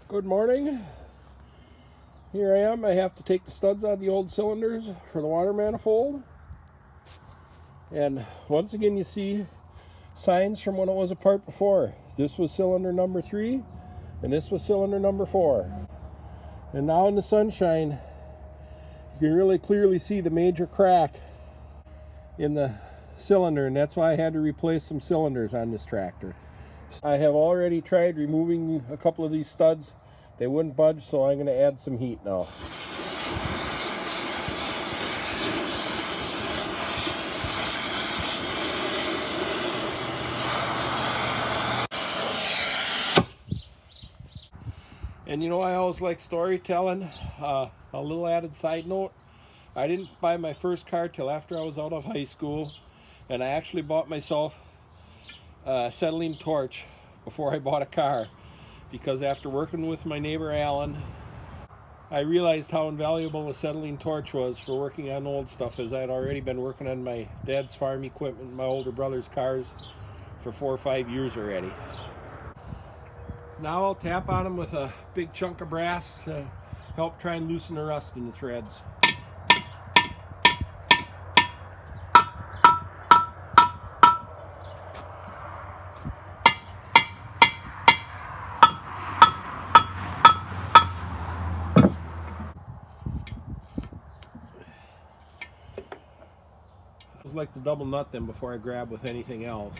Good morning. Here I am. I have to take the studs out of the old cylinders for the water manifold. And once again you see signs from when it was apart before. This was cylinder number 3 and this was cylinder number 4. And now in the sunshine you can really clearly see the major crack in the cylinder, and that's why I had to replace some cylinders on this tractor. I have already tried removing a couple of these studs. They wouldn't budge, so I'm going to add some heat now. And you know, I always like storytelling. A little added side note, I didn't buy my first car till after I was out of high school, and I actually bought myself a acetylene torch before I bought a car, because after working with my neighbor Alan, I realized how invaluable a acetylene torch was for working on old stuff, as I had already been working on my dad's farm equipment and my older brother's cars for 4 or 5 years already. Now I'll tap on them with a big chunk of brass to help try and loosen the rust in the threads. I just like to double nut them before I grab with anything else.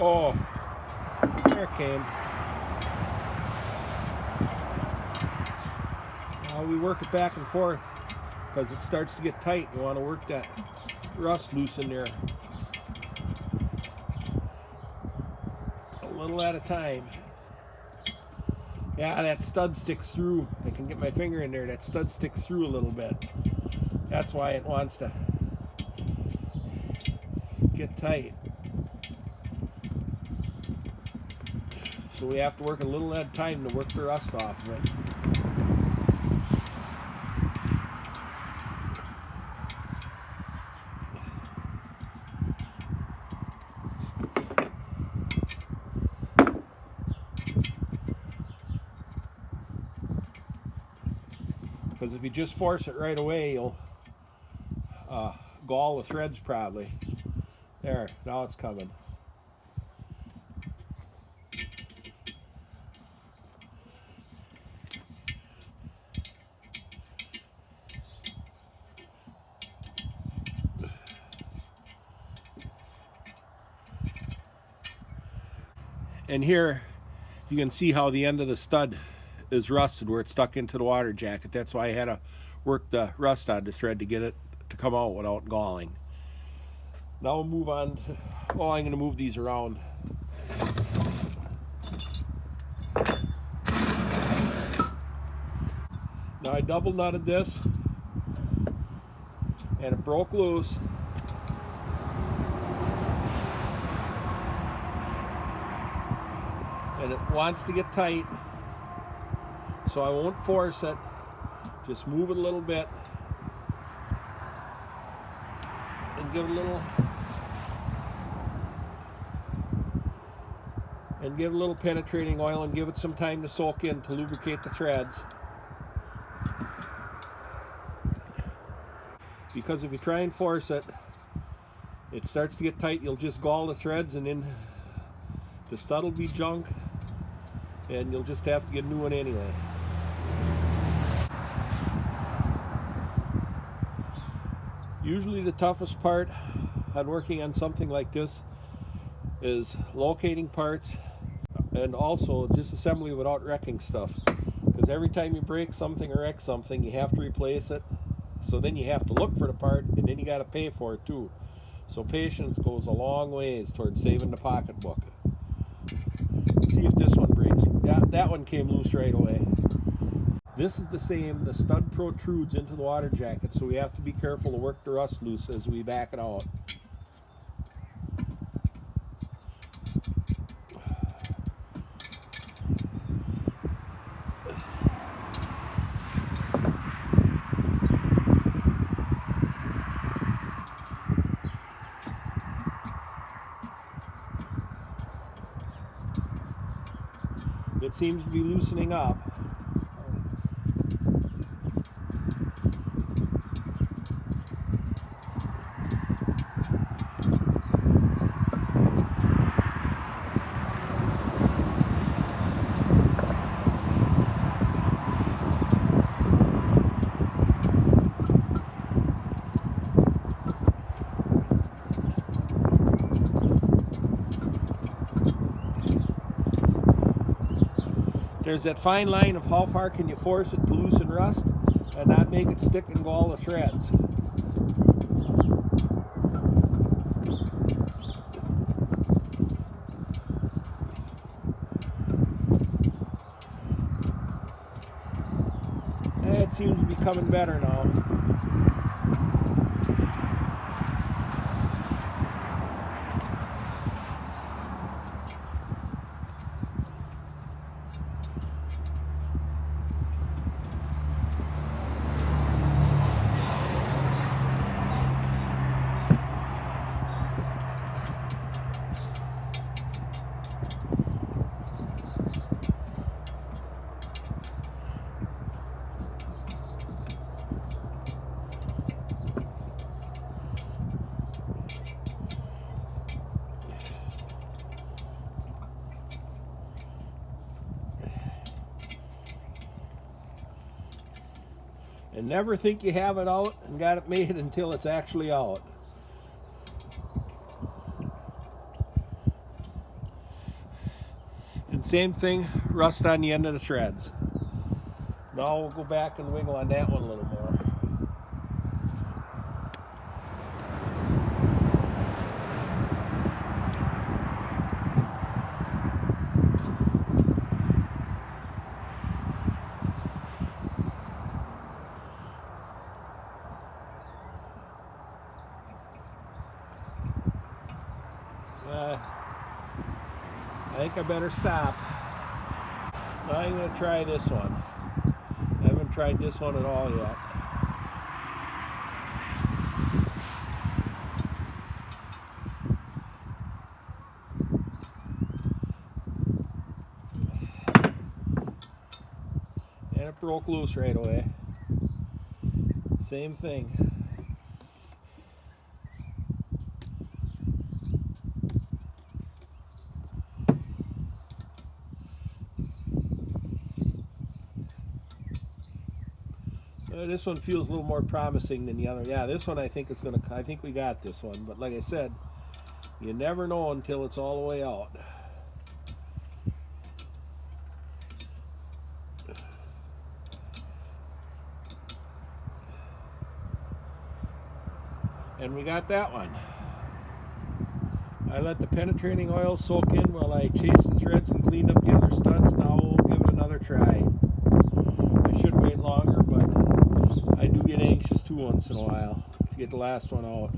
Oh, there it came. Now we work it back and forth because it starts to get tight. You want to work that rust loose in there a little at a time. Yeah, that stud sticks through. I can get my finger in there. That stud sticks through a little bit. That's why it wants to get tight. So we have to work a little at a time to work the rust off of it. Because if you just force it right away, you'll gall the threads probably. There, now it's coming. And here you can see how the end of the stud is rusted where it's stuck into the water jacket. That's why I had to work the rust on the thread to get it to come out without galling. Now we'll move on to, oh, I'm going to move these around. Now I double nutted this and it broke loose. And it wants to get tight, so I won't force it. Just move it a little bit and give it a little penetrating oil and give it some time to soak in to lubricate the threads. Because if you try and force it, it starts to get tight. You'll just gall the threads and then the stud will be junk, and you'll just have to get a new one anyway. Usually the toughest part on working on something like this is locating parts and also disassembly without wrecking stuff. Because every time you break something or wreck something, you have to replace it. So then you have to look for the part, and then you got to pay for it too. So patience goes a long ways towards saving the pocketbook. See if this one breaks. Yeah, that one came loose right away. This is the same. The stud protrudes into the water jacket, so we have to be careful to work the rust loose as we back it out. It seems to be loosening up. There's that fine line of how far can you force it to loosen rust and not make it stick and go all to shreds. It seems to be coming better now. And never think you have it out and got it made until it's actually out. And same thing, rust on the end of the threads. Now we'll go back and wiggle on that one a little more. I think I better stop. Now I'm going to try this one. I haven't tried this one at all yet. And it broke loose right away. Same thing. This one feels a little more promising than the other. Yeah, this one I think is gonna. I think we got this one. But like I said, you never know until it's all the way out. And we got that one. I let the penetrating oil soak in while I chased the threads and cleaned up the other studs. Now we'll give it another try. I should wait longer, but I do get anxious too once in a while to get the last one out.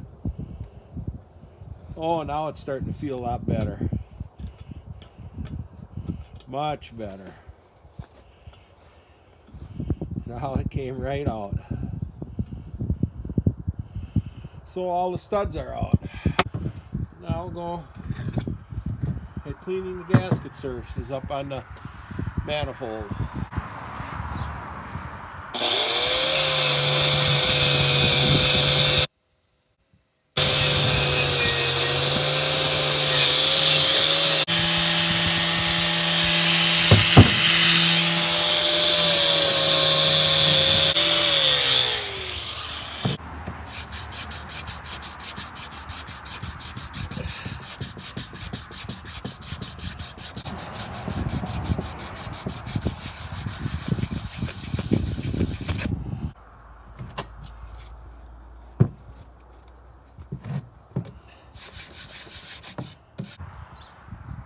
Oh, now it's starting to feel a lot better. Much better. Now it came right out. So all the studs are out. Now we'll go at cleaning the gasket surfaces up on the manifold.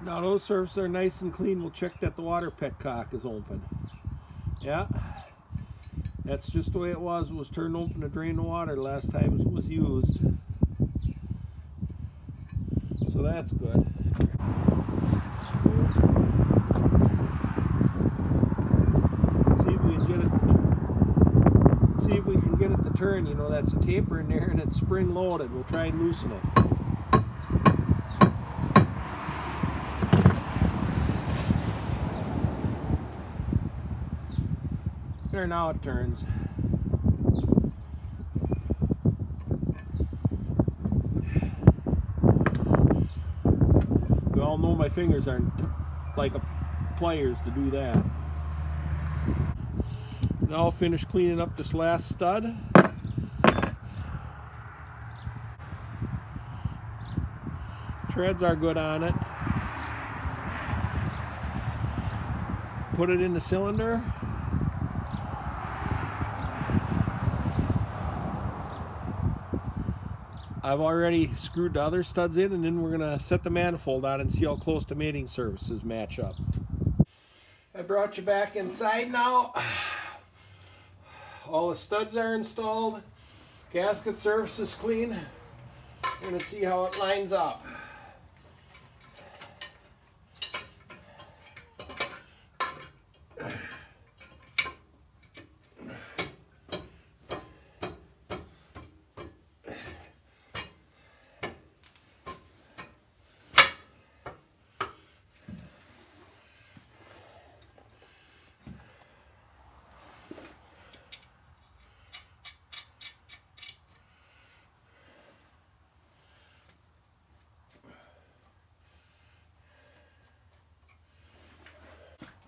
Now those surfaces are nice and clean. We'll check that the water petcock is open. Yeah, That's just the way it was. It was turned open to drain the water the last time it was used. So that's good. See if we can get it to turn. You know, that's a taper in there and it's spring loaded. We'll try and loosen it. There, now it turns. We all know my fingers aren't like pliers to do that. Now I'll finish cleaning up this last stud. Threads are good on it. Put it in the cylinder. I've already screwed the other studs in, and then we're going to set the manifold on and see how close the mating surfaces match up. I brought you back inside now. All the studs are installed. Gasket surface is clean. We're going to see how it lines up.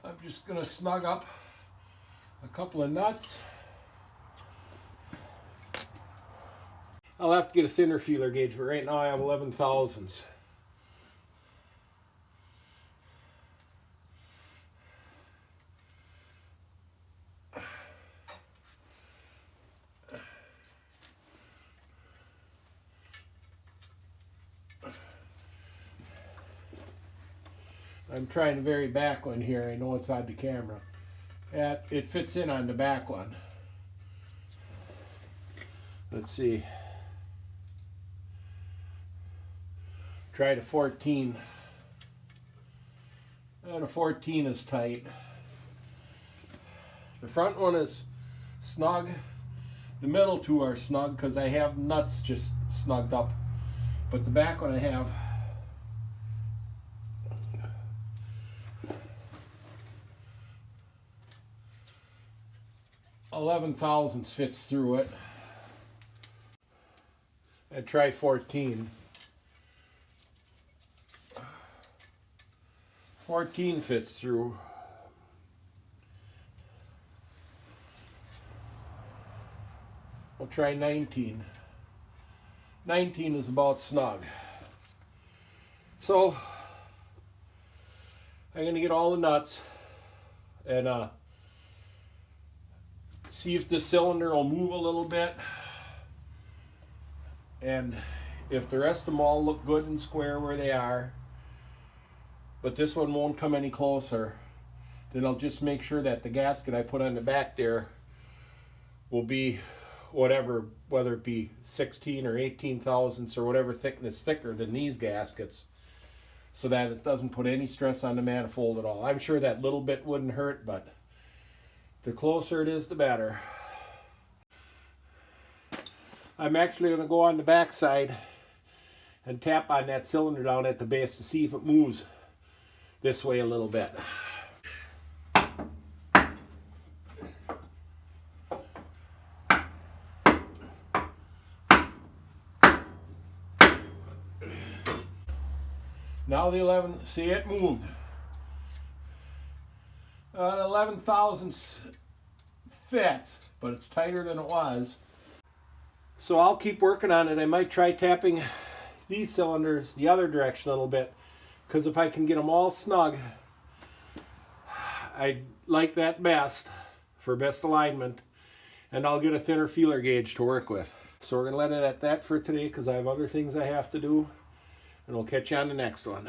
I'm just going to snug up a couple of nuts. I'll have to get a thinner feeler gauge, but right now I have 11 thousandths. I'm trying the very back one here. I know it's on the camera. It fits in on the back one. Let's see. Try the 14. And a 14 is tight. The front one is snug. The middle two are snug because I have nuts just snugged up. But the back one I have 11 thousandths fits through it. I'd try 14. 14 fits through. I'll try 19. 19 is about snug. So I'm going to get all the nuts and see if the cylinder will move a little bit, and if the rest of them all look good and square where they are, but this one won't come any closer, then I'll just make sure that the gasket I put on the back there will be whatever, whether it be 16 or 18 thousandths or whatever thickness thicker than these gaskets, so that it doesn't put any stress on the manifold at all. I'm sure that little bit wouldn't hurt, but the closer it is, the better. I'm actually going to go on the back side and tap on that cylinder down at the base to see if it moves this way a little bit. Now the 11, see, it moved. 11 thousandths fits, but it's tighter than it was. So I'll keep working on it. I might try tapping these cylinders the other direction a little bit, because if I can get them all snug, I like that best for best alignment, and I'll get a thinner feeler gauge to work with. So we're going to let it at that for today, because I have other things I have to do, and we'll catch you on the next one.